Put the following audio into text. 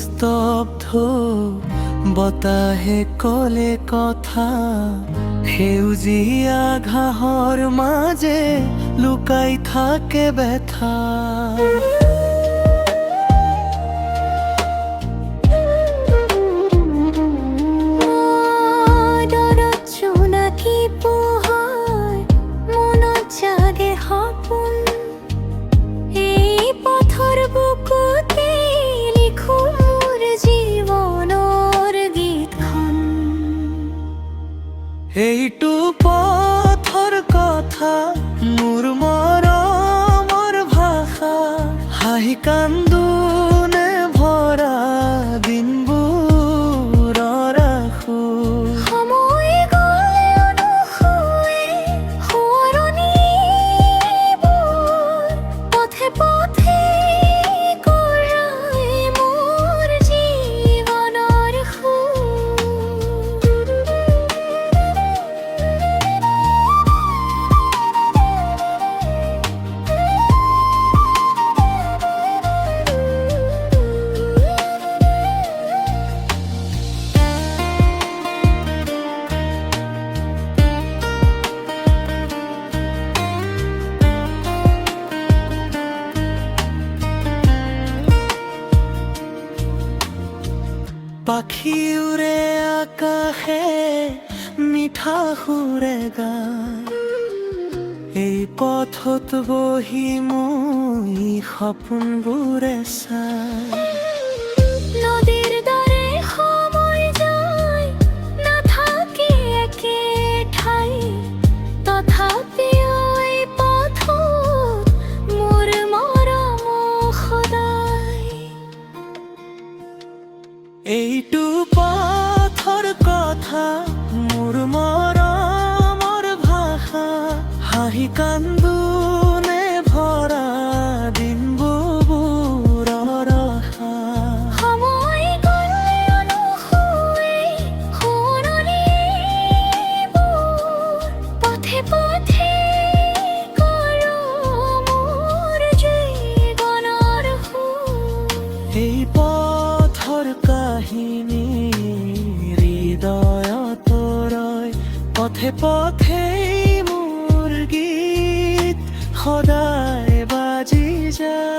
স্তব্ধ বতাহে কলে কথা, সেউজীয়া ঘাঁহৰ মাজে লুকাই থাকে ব্যথা। এইটো পথৰ কথা মোৰ মৰমৰ ভাষা, হাঁহি কান্দোনে ভৰা দিনবোৰ ৰাখো। সময় গ'লে অনুসুৱে সোঁৱৰণিবোৰ পথে পথে কৰাই মোৰ জীৱনৰ পাখি উৰে আকাশে মিঠা সুৰে গায়, এই পথত বহি মই সপোনবোৰে চাই। নদীৰ দৰে সময় যায় নাথাকি একে ঠাই, তথাপিও এই পথত মোৰ মৰম সদায়। এইটো পথৰ কথা মোৰ মৰমৰ ভাষা, হাঁহি কান্দোনে ভৰা দিনবোৰ ৰখা। সময় গ'লে অনুসুৱে সোঁৱৰণিবোৰ পথে পথে কৰো মোৰ জীৱনৰ এই পথৰ কাহিনী হৃদয়ত ৰয়, পথে পথে মোৰ গীত সদায় বাজি যায়।